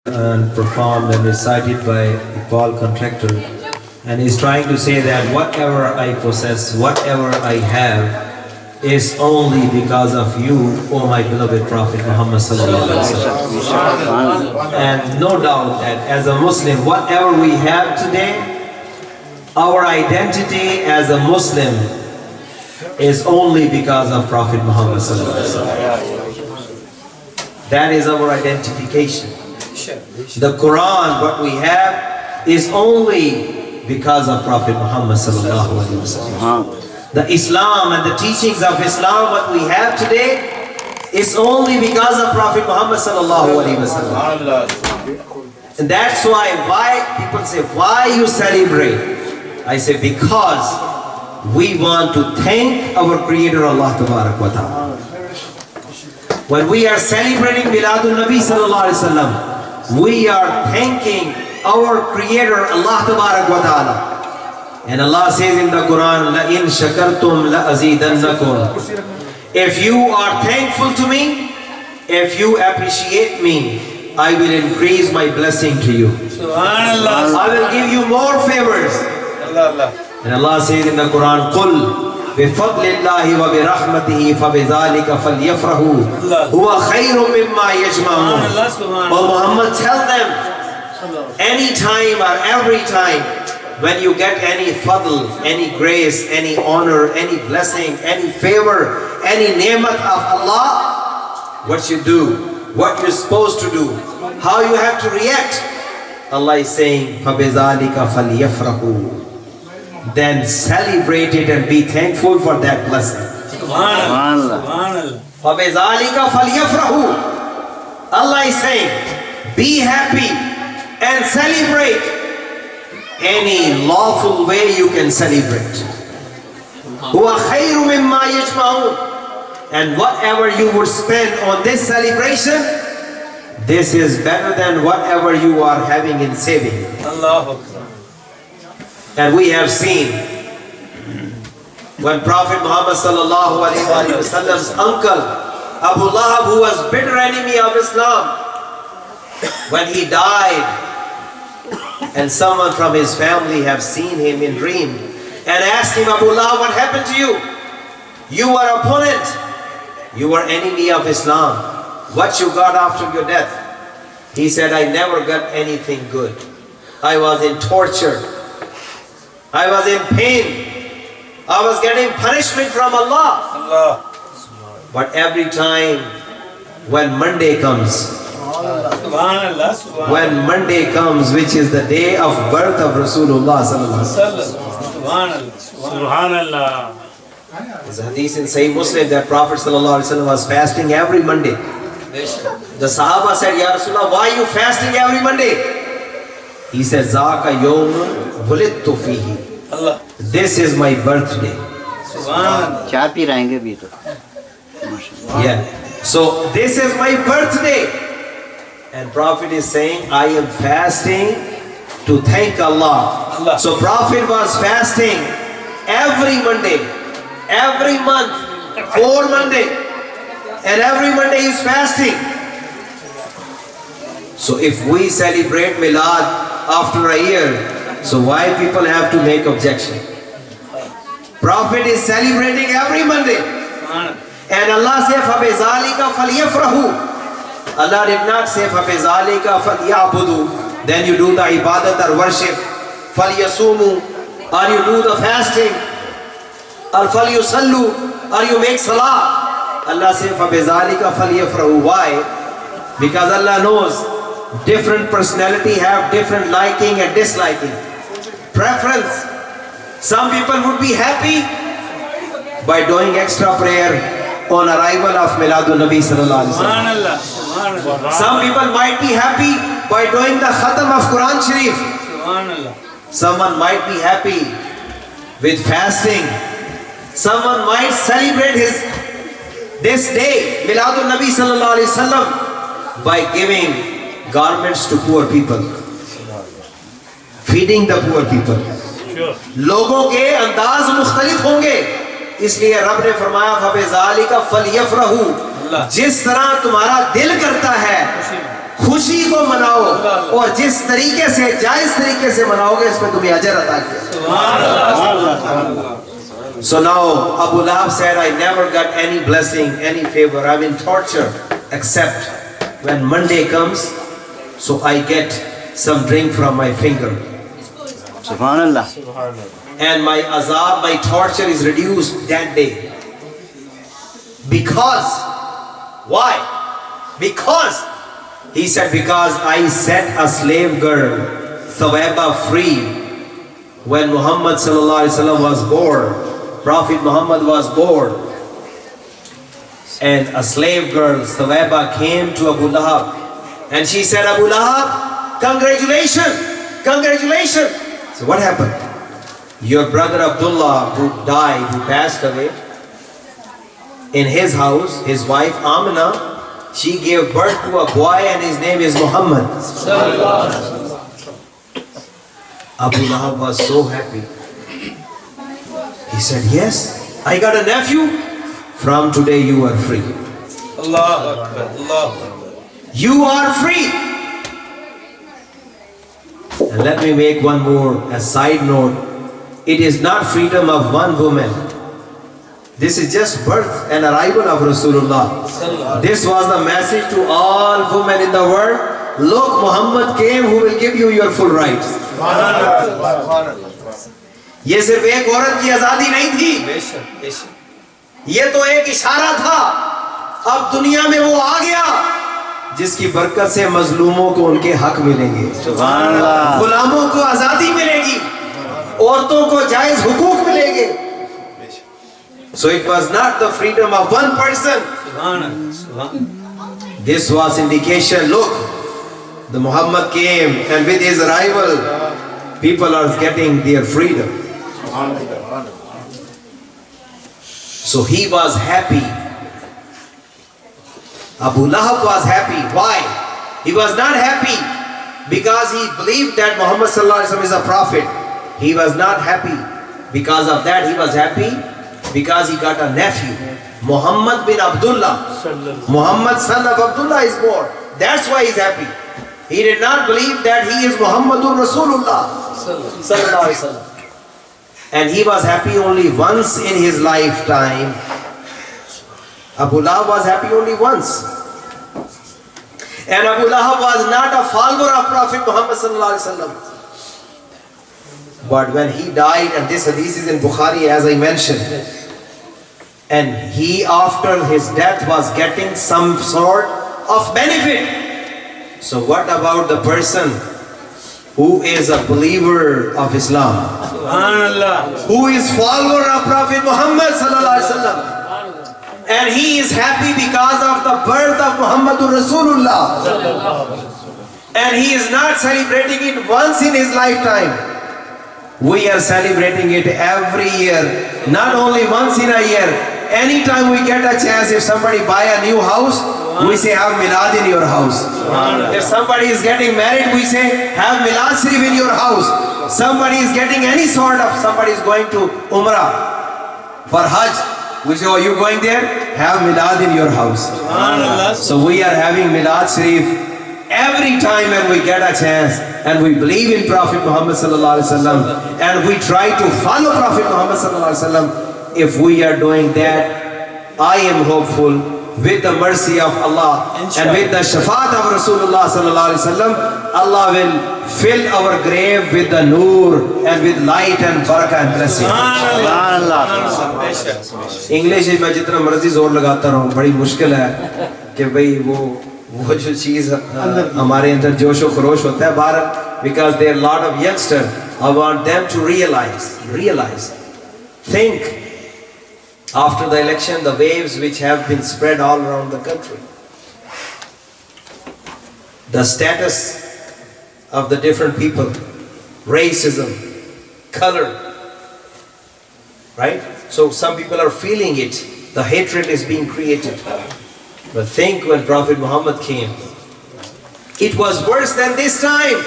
and performed and recited by Iqbal Contractor, and he's trying to say that whatever I possess, whatever I have is only because of you, O my beloved Prophet Muhammad sallallahu alaihi wasallam. And no doubt that as a Muslim, whatever we have today, our identity as a Muslim is only because of Prophet Muhammad sallallahu alaihi wasallam. That is our identification. The Quran, what we have, is only because of Prophet Muhammad sallallahu alaihi wasallam. The Islam and the teachings of Islam, what we have today, is only because of Prophet Muhammad sallallahu alaihi wasallam. And that's why people say, why you celebrate? I say, because we want to thank our Creator Allah Tabarak wa Ta'ala. When we are celebrating Miladun Nabi sallallahu alaihi wasallam, we are thanking our Creator Allah Tabarak wa Ta'ala. And Allah says in the Quran, La in shakartum la azidannakum. If you are thankful to me, if you appreciate me, I will increase my blessing to you. I will give you more favors. And Allah says in the Quran, Qul بِفَضْلِ اللَّهِ وَبِرَحْمَتِهِ فَبِذَلِكَ فَلْيَفْرَحُوا هُوَ خَيْرٌ مِمَّا يَجْمَعُونَ. Oh Muhammad, tell them, anytime or every time when you get any fadl, any grace, any honor, any blessing, any favor, any ni'mat of Allah, what you do, what you're supposed to do, how you have to react. Allah is saying, فَبِذَلِكَ فَلْيَفْرَحُوا. Then celebrate it and be thankful for that blessing. فَبِذَلِكَ فَلْيَفْرَحُوا. Allah is saying, be happy and celebrate. Any lawful way you can celebrate. هُوَ خَيْرٌ مِمَّا يَجْمَعُونَ. And whatever you would spend on this celebration, this is better than whatever you are having in saving. And we have seen when Prophet Muhammad sallallahu alaihi wasallam's uncle Abu Lahab, who was bitter enemy of Islam, when he died, and someone from his family have seen him in dream and asked him, Abu Lahab, what happened to you? You were opponent, you were enemy of Islam. What you got after your death? He said, I never got anything good. I was in torture. I was in pain. I was getting punishment from Allah. But every time when Monday comes, which is the day of birth of Rasulullah Subhanallah. There's a hadith in Sahih Muslim that Prophet was fasting every Monday. The Sahaba said, Ya Rasulullah, why are you fasting every Monday? He said, Zaka yawmun wulidtu fihi. This is my birthday. Yeah. So this is my birthday. And Prophet is saying, I am fasting to thank Allah. So Prophet was fasting every Monday, every month, 4 Monday. And every Monday he's fasting. So if we celebrate Milad after a year, so why people have to make objection? Prophet is celebrating every Monday. And Allah said, فَبِذَلِكَ فَلْيَفْرَحُوا. Allah did not say, فَبِذَلِكَ فَلْيَعْبُدُوا. Then you do the ibadat or worship. فَلْيَصُومُوا. Or you do the fasting. Or فَلْيُصَلُّوا. Or you make salah. Allah said, فَبِذَلِكَ فَلْيَفْرَحُوا. Why? Because Allah knows different personality have different liking and disliking. Preference. Some people would be happy by doing extra prayer on arrival of Miladun Nabi sallallahu alaihi wasallam. Some people might be happy by doing the khatam of Quran Sharif. Someone might be happy with fasting. Someone might celebrate this day, Miladun Nabi sallallahu alaihi wasallam, by giving garments to poor people, feeding the poor people. लोगों के अंदाज मुख्तलिफ होंगे, इसलिए रब ने फरमाया फबिज़ालिका फलयफ़रहू. जिस तरह तुम्हारा दिल करता है खुशी को मनाओ, और जिस तरीके से जायज तरीके से मनाओगे इसमें तुम्हें अजर अता किया। So now Abu Lahab said, I never got any blessing, any favor. I'm in torture except when Monday comes, so I get some drink from my finger. Subhanallah. And my azab, my torture is reduced that day. Because, why? Because, he said, because I set a slave girl, Thawaba, free when Muhammad sallallahu alaihi wasallam was born. Prophet Muhammad was born. And a slave girl, Thawaba, came to Abu Lahab. And she said, Abu Lahab, congratulations, congratulations. So what happened? Your brother Abdullah, who died, who passed away, in his house, his wife Amina, she gave birth to a boy and his name is Muhammad. Abu Lahab was so happy. He said, yes, I got a nephew. From today you are free. Allah Akbar, Allah Akbar. You are free. And let me make one more, a side note. It is not freedom of one woman. This is just birth and arrival of Rasulullah. This was the message to all women in the world. Look, Muhammad came who will give you your full rights. ये सिर्फ एक औरत की आजादी नहीं थी, ये तो एक इशारा था। अब दुनिया में वो आ गया जिसकी बरकत से मजलूमों को उनके हक मिलेंगे, गुलामों को आजादी मिलेगी, औरतों को जायज हुकूक मिलेंगे। So it was not the freedom of one person. This was indication. Look, the Muhammad came, and with his arrival, people are getting their freedom. So he was happy. Abu Lahab was happy. Why? He was not happy because he believed that Muhammad sallallahu alaihi wasallam is a prophet. He was not happy because of that. He was happy because he got a nephew, Muhammad bin Abdullah. Muhammad son of Abdullah is born. That's why he's happy. He did not believe that he is Muhammadur Rasulullah sallallahu alaihi wasallam. And he was happy only once in his lifetime. Abu Lahab was happy only once. And Abu Lahab was not a follower of Prophet Muhammad sallallahu alaihi wasallam. But when he died, and this hadith is in Bukhari as I mentioned, and he after his death was getting some sort of benefit. So what about the person who is a believer of Islam, who is follower of Prophet Muhammad sallallahu alaihi wasallam, and he is happy because of the birth of Muhammadur Rasulullah, and he is not celebrating it once in his lifetime. We are celebrating it every year, not only once in a year. Anytime we get a chance, if somebody buy a new house, we say have milad in your house. If somebody is getting married, we say have milad sharif in your house. Somebody is getting any sort of, somebody is going to Umrah for Hajj, we say, oh, you going there? Have milad in your house. So we are having milad sharif every time when we get a chance, and we believe in Prophet Muhammad sallallahu alaihi wasallam, and we try to follow Prophet Muhammad sallallahu alaihi wasallam. If we are doing that, I am hopeful with the mercy of Allah and with the shafaat of Rasulullah sallallahu alaihi wasallam, Allah will fill our grave with the noor and with light and barakah and blessing. English में जितना मर्जी जोर लगाता रहूं, बड़ी मुश्किल है कि भाई वो जो चीज हमारे अंदर जोश और खरोश होता है बाहर, because there are a lot of youngsters. I want them to realize, think. After the election, the waves which have been spread all around the country, the status of the different people, racism, color, right? So some people are feeling it. The hatred is being created. But think, when Prophet Muhammad came, it was worse than this time.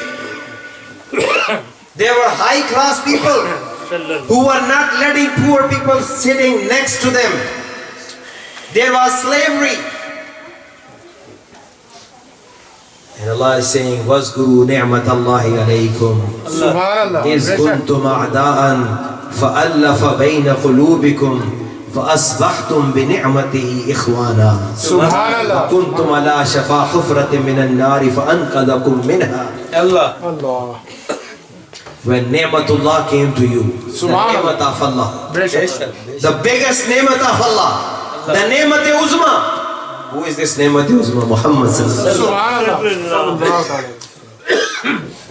There were high class people who were not letting poor people sitting next to them. There was slavery. And Allah is saying, وَاذْكُرُوا نِعْمَةَ اللَّهِ عَلَيْكُمْ Subhanallah. إِذْ كُنْتُمْ أَعْدَاءً فَأَلَّفَ بَيْنَ قُلُوبِكُمْ فَأَصْبَحْتُمْ بِنِعْمَتِهِ إِخْوَانًا Subhanallah. وَكُنْتُمْ عَلَى شَفَا حُفْرَةٍ مِنَ النَّارِ فَأَنْقَذَكُمْ مِنْهَا. Allah. Allah. When Ni'matullah came to you, the Subhanallah. Ni'mat of Allah, Beshak. the biggest Ni'mat of Allah, the Ni'mat-e-Uzma. Who is this Ni'mat-e-Uzma? Muhammad sallallahu alaihi wasallam. Subhanallah.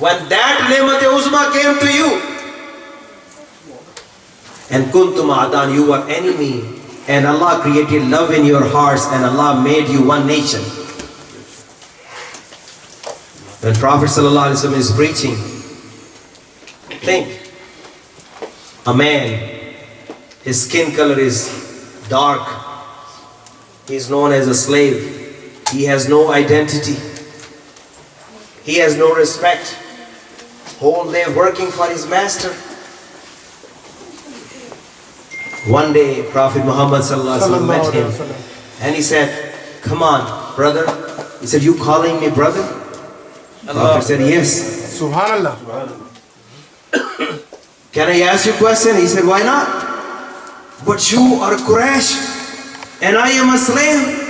When that Ni'mat-e-Uzma came to you, and kuntum a'dan, you were enemy, and Allah created love in your hearts, and Allah made you one nation. When Prophet sallallahu alaihi wasallam is preaching, think, a man, his skin color is dark, he is known as a slave, he has no identity, he has no respect, whole day working for his master. One day Prophet Muhammad sallallahu alaihi wasallam met him and he said, come on brother. He said, you calling me brother? Prophet said, yes. Subhanallah. Can I ask you a question? He said, why not? But you are Quraysh and I am a slave.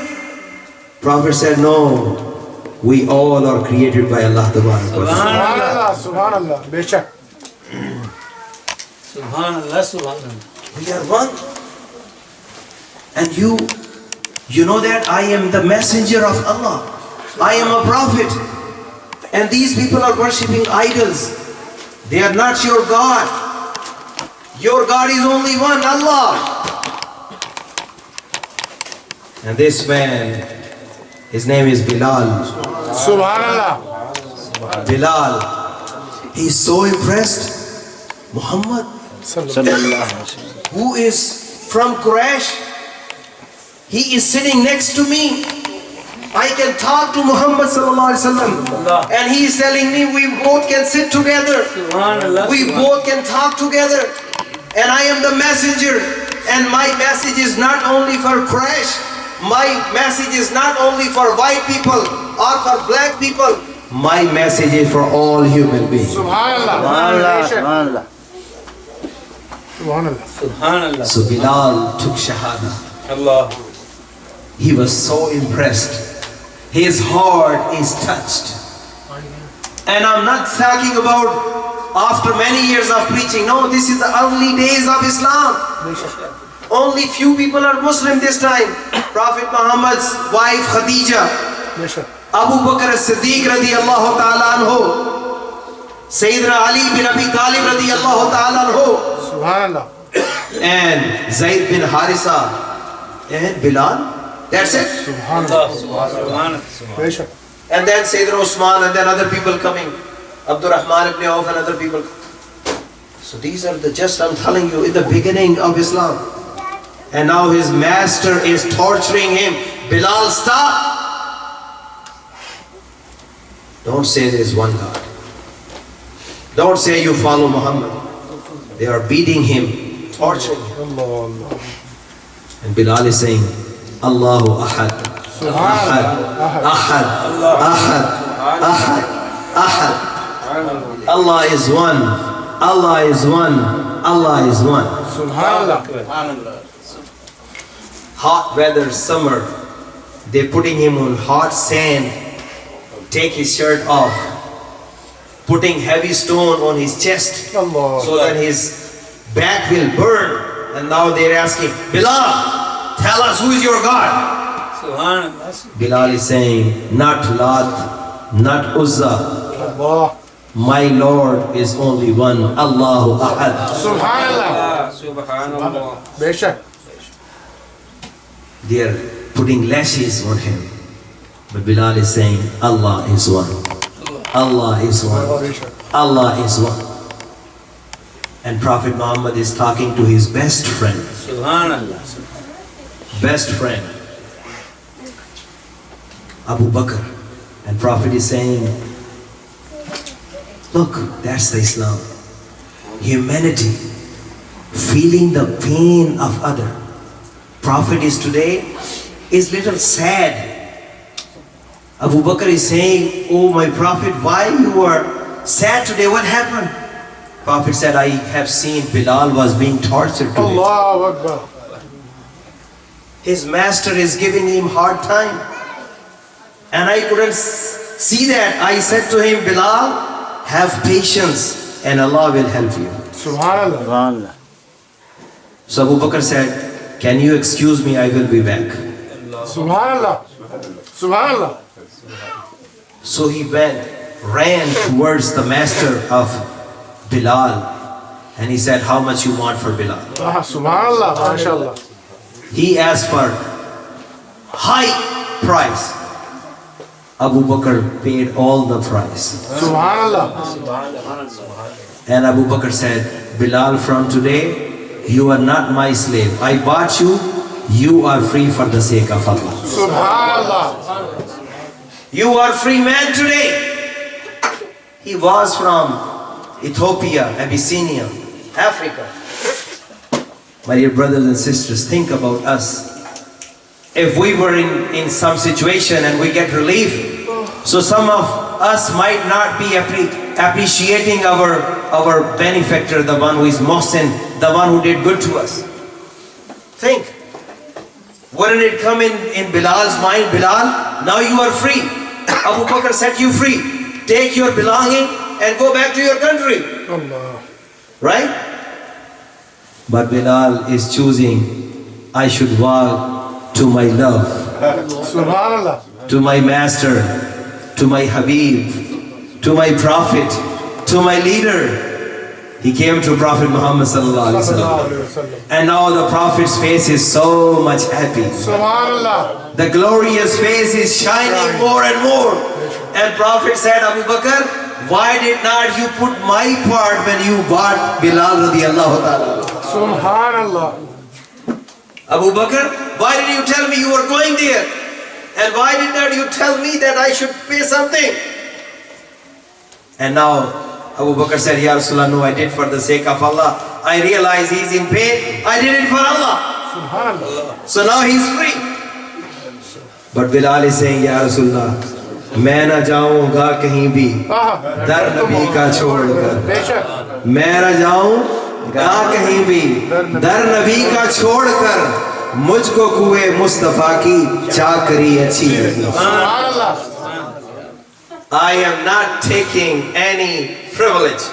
Prophet said, no, we all are created by Allah. Subhanallah. Subhanallah. Beshak. Subhanallah. Subhanallah. We are one. And you know that I am the messenger of Allah. I am a prophet. And these people are worshipping idols. They are not your God. Your God is only one, Allah. And this man, his name is Bilal. Subhanallah. Bilal, he's so impressed. Muhammad, who is from Quraysh, he is sitting next to me. I can talk to Muhammad sallallahu alaihi wasallam, and he is telling me we both can sit together. We both can talk together, and I am the messenger. And my message is not only for Quraysh. My message is not only for white people or for black people. My message is for all human beings. Subhanallah. Subhanallah. Subhanallah. Subhanallah. So Bilal took Shahada. Allah. He was so impressed. His heart is touched. And I'm not talking about after many years of preaching. No, this is the early days of Islam. Only few people are Muslim this time. Prophet Muhammad's wife Khadija, Beshak. Abu Bakr as-Siddiq radiyallahu ta'ala anhu, Sayyidina Ali bin Abi Talib radiyallahu ta'ala anhu, Subhanallah. and Zayd bin Harisa, and Bilal. That's it. Subhanallah. Subhanallah. Beshak. And then Sayyidina Usman, and then other people coming. Abdurrahman ibn Auf and other people. So these are I'm telling you, in the beginning of Islam. And now his master is torturing him. Bilal, stop. Don't say there is one God. Don't say you follow Muhammad. They are beating him, torturing him. Allah. And Bilal is saying, Allahu Ahad. Ahad. Ahad. Ahad. Ahad. Ahad. Allah is one. Allah is one. Allah is one. Subhanallah. Hot weather, summer, they're putting him on hot sand, take his shirt off, putting heavy stone on his chest Allah. so that his back will burn. And now they're asking, Bilal, tell us who is your God? Subhanallah. Bilal is saying, not Lat, not Uzza. Allah. My Lord is only one, Allahu Ahad. Subhanallah. Subhanallah. Beshak. They are putting lashes on him. But Bilal is saying, Allah is one. Allah is one. Allah is one. And Prophet Muhammad is talking to his best friend. Subhanallah. Best friend. Abu Bakr. And Prophet is saying, look, that's the Islam. Humanity. Feeling the pain of other. Prophet is today is little sad. Abu Bakr is saying, oh my Prophet, why you are sad today? What happened? Prophet said, I have seen Bilal was being tortured today. Allahu Akbar. His master is giving him hard time. And I couldn't see that. I said to him, Bilal, have patience and Allah will help you. Subhanallah. Subhanallah. So Abu Bakr said, can you excuse me? I will be back. Subhanallah. Subhanallah. So he ran towards the master of Bilal. And he said, how much you want for Bilal? Subhanallah. MashaAllah. He asked for high price. Abu Bakr paid all the price. Subhanallah. And Abu Bakr said, Bilal, from today, you are not my slave. I bought you. You are free for the sake of Allah. Subhanallah. You are free man today. He was from Ethiopia, Abyssinia, Africa. My dear brothers and sisters, think about us. If we were in some situation and we get relief, so some of us might not be appreciating our benefactor, the one who is Mohsin, the one who did good to us. Think. Wouldn't it come in Bilal's mind, Bilal, now you are free. Abu Bakr set you free. Take your belonging and go back to your country. Allah. Right? But Bilal is choosing, I should walk to my love, Subhanallah. to my master, to my Habib, to my Prophet, to my leader. He came to Prophet Muhammad sallallahu alaihi wasallam. And now the Prophet's face is so much happy. Subhanallah. The glorious face is shining more and more. And Prophet said, Abu Bakr, why did not you put my part when you bought Bilal radiallahu ta'ala? Subhanallah. Abu Bakr, why did you tell me you were going there? And why did not you tell me that I should pay something? And now Abu Bakr said, Ya Rasulullah, no, I did for the sake of Allah. I realize he's in pain. I did it for Allah. Subhanallah. So now he's free. But Bilal is saying, Ya Rasulullah, मैं न जाऊंगा कहीं भी दर नबी का छोड़कर मैं न जाऊंगा कहीं भी दर नबी का छोड़कर मुझको कुए मुस्तफा की चाकरी अच्छी लगी. I am not taking any privilege.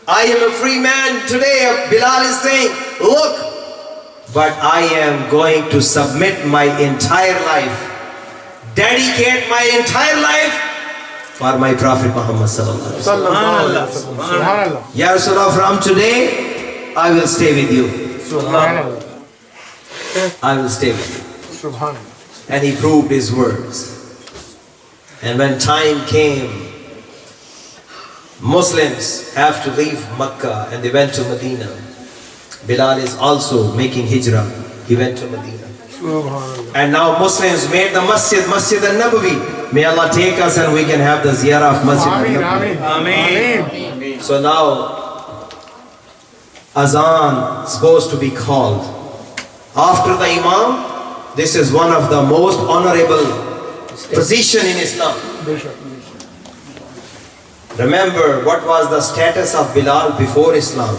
I am a free man today. Bilal is saying, look, but I am going to submit my entire life, dedicate my entire life for my Prophet Muhammad sallallahu alaihi wasallam. Subhanallah. Ya Rasulullah, from today, I will stay with you. Subhanallah. I will stay with you. Subhanallah. And he proved his words. And when time came, Muslims have to leave Makkah and they went to Medina. Bilal is also making hijrah. He went to Medina. Subhanallah. And now Muslims made the Masjid al-Nabawi. May Allah take us and we can have the ziyarah of Masjid Ameen. al-Nabawi. Ameen. Ameen. So now, Azan is supposed to be called. After the Imam, this is one of the most honorable position in Islam. Remember what was the status of Bilal before Islam.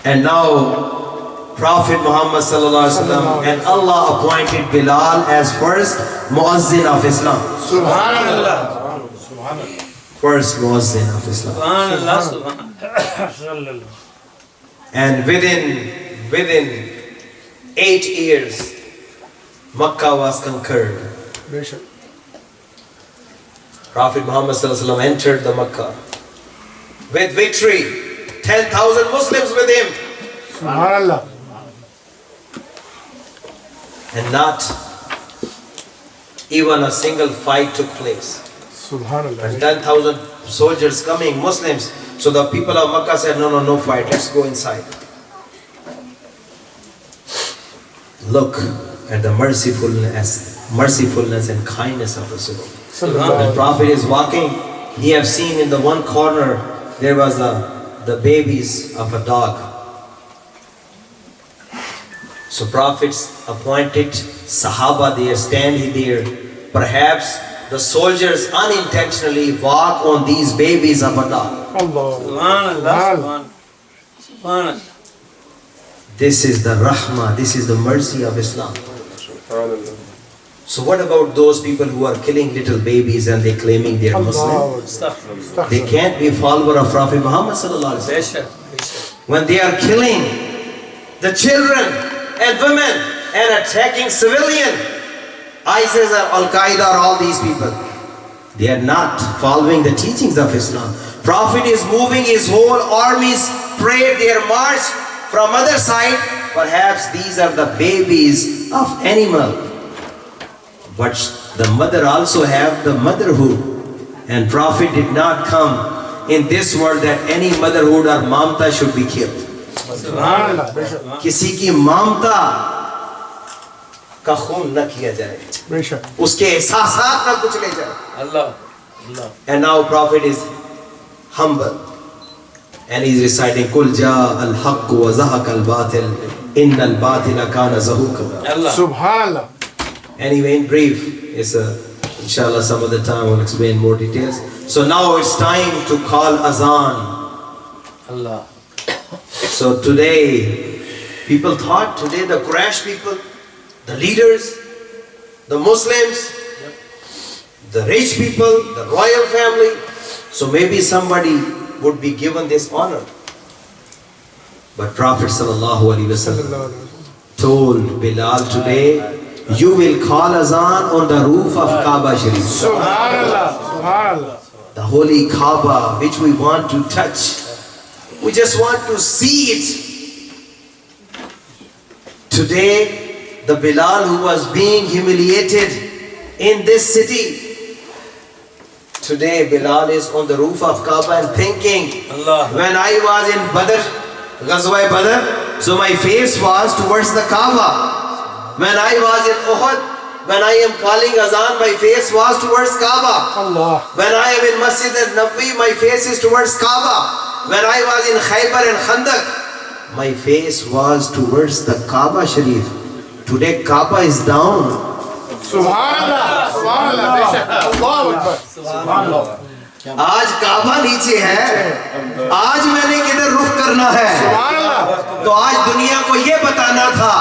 And now Prophet Muhammad sallallahu alaihi wasallam and Allah appointed Bilal as first muazzin of Islam. Subhanallah. First muazzin of Islam. Subhanallah. And within 8 years, Makkah was conquered. Prophet Muhammad sallallahu alaihi wasallam entered the Makkah with victory. 10,000 Muslims with him. Subhanallah. And not even a single fight took place. Subhanallah. 10,000 soldiers coming, Muslims. So the people of Makkah said, no fight, let's go inside. Look at the mercifulness and kindness of Rasulullah. When Prophet is walking, he have seen in the one corner, there was the babies of a dog. So Prophets appointed Sahaba there, stand there perhaps the soldiers unintentionally walk on these babies of Allah. Allah. Subhanallah. Subhanallah. This is the rahmah, this is the mercy of Islam. Subhanallah. So what about those people who are killing little babies and they claiming they are Muslim? Allah. Astaghfirullah. They can't be follower of Prophet Muhammad sallallahu alaihi wasallam. Beshak, beshak. When they are killing the children and women and attacking civilian, ISIS or Al-Qaeda or all these people, they are not following the teachings of Islam. Prophet is moving his whole armies, pray their march from other side. Perhaps these are the babies of animal, but the mother also have the motherhood, and Prophet did not come in this world that any motherhood or mamta should be killed. Subhanallah. Beshak. किसी की ममता का खून न किया जाए, Beshak. उसके एहसासात न कुचले जाए. Allah. Allah. And now Prophet is humble and he is reciting Kul ja al haqq wa zahaq al batil inna al batila kana zahuqa. Allah. Subhanallah. Anyway, in brief, it's inshallah some other time we'll explain more details. So now it's time to call azan. Allah. So today, people thought today the Quraysh people, the leaders, the Muslims, the rich people, the royal family, so maybe somebody would be given this honor. But Prophet sallallahu alaihi wasallam told Bilal today, you will call azan on the roof of Kaaba Sharif. Subhanallah. Subhanallah. The holy Kaaba which we want to touch. We just want to see it. Today, the Bilal who was being humiliated in this city, today Bilal is on the roof of Kaaba and thinking, Allah. when I was in Badr, Ghazwa Badr, so my face was towards the Kaaba. When I was in Uhud, when I am calling azan, my face was towards Kaaba. Allah. When I am in Masjid al-Nabawi, my face is towards Kaaba. When I was in Khaybar and Khandaq, my face was towards the Kaaba Sharif. Today Kaaba is down. Subhanallah. Subhanallah. Beshak. Allahu Akbar. Subhanallah. आज काबा नीचे है, आज मैंने किधर रुख करना है. Subhanallah. तो आज दुनिया को ये बताना था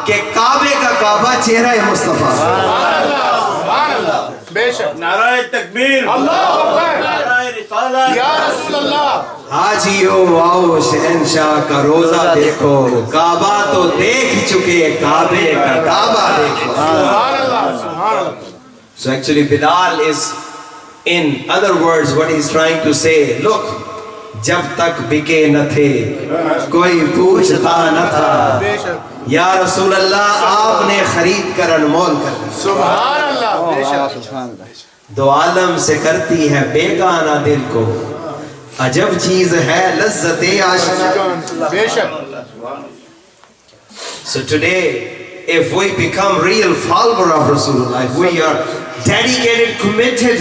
कि काबे का काबा चेहरा है मुस्तफा. Subhanallah. Subhanallah. Beshak. नाराय तकबीर. Allahu Akbar. नाराय रिसालत. Ya Rasulullah. हाजियो आओ शहनशाह का रोजा देखो, काबा तो देख चुके, काबे का काबा देखो. Subhanallah. Subhanallah. So actually Bilal is, in other words, what he's trying to say, look, जब तक बिके न थे कोई पूछता न था, Beshak. या रसूल अल्लाह आपने खरीद कर अनमोल कर दी. Subhanallah. Beshak. Subhanallah. दो आलम से करती है बेगाना दिल को, अजब चीज है लज्जते आशिक. Beshak. So today, if we become real follower of Rasulullah, if we are dedicated, committed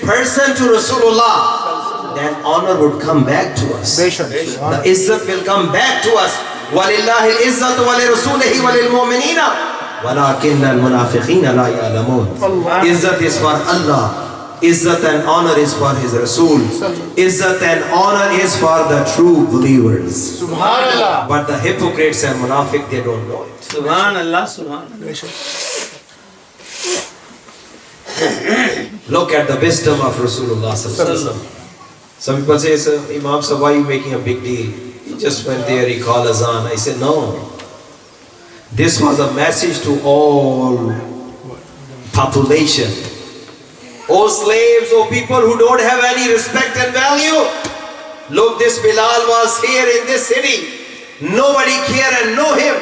person to Rasulullah, then honor would come back to us. Beshak. The izzat will come back to us. وَلِلَّهِ الْإِزَّةُ وَلِرَسُولِهِ وَلِلْمُؤْمِنِينَ وَلَكِنَّ الْمُنَافِقِينَ لَا يَعْلَمُونَ. Izzat is for Allah. Izzat and honor is for His Rasul. Izzat and honor is for the true believers. Subhanallah. But the hypocrites and munafiq, they don't know it. Subhanallah. Subhanallah. Beshak. Look at the wisdom of Rasulullah sallallahu alaihi wasallam. Some people say, "Sir, Imam sir, why are you making a big deal? He just went there, he called azan." I said, no. This was a message to all population. Oh slaves, oh people who don't have any respect and value. Look, this Bilal was here in this city. Nobody care and know him.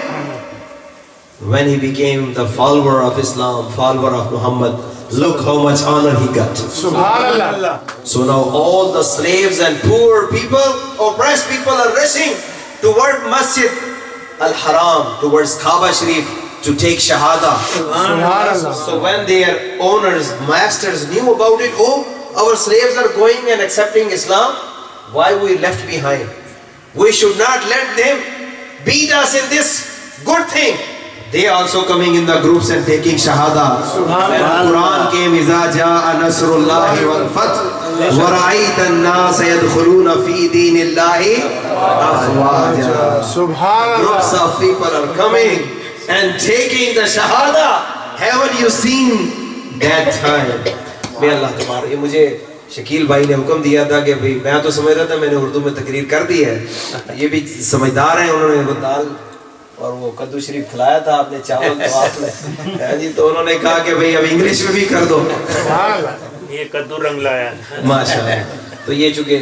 When he became the follower of Islam, follower of Muhammad, look how much honor he got. Subhanallah. So now all the slaves and poor people, oppressed people are rushing toward Masjid al-Haram, towards Kaaba Sharif to take Shahada. Subhanallah. So when their owners, masters knew about it, oh, our slaves are going and accepting Islam, why we left behind? We should not let them beat us in this good thing. they also coming in the groups and taking shahada. And Quran came, إِذَا جَاءَ نَصْرُ اللَّهِ وَالْفَتْحُ وَرَأَيْتَ النَّاسَ يَدْخُلُونَ فِي دِينِ اللَّهِ أَفْوَاجًا. Subhanallah. Groups of people are coming and taking the shahada. Haven't you seen that time? May Allah Taala. ये मुझे शकील भाई ने हुक्म दिया था कि भाई मैं तो समझ रहा था मैंने उर्दू में तकरीर कर दी है, ये भी समझदार हैं, उन्होंने वो दाल और वो कद्दू शरीफ खिलाया था आपने, चावल तो आपने जी, तो उन्होंने कहा कि भाई अब इंग्लिश में भी कर दो। Subhanallah. ये कद्दू रंग लाया। माशाल्लाह। तो ये चूंकि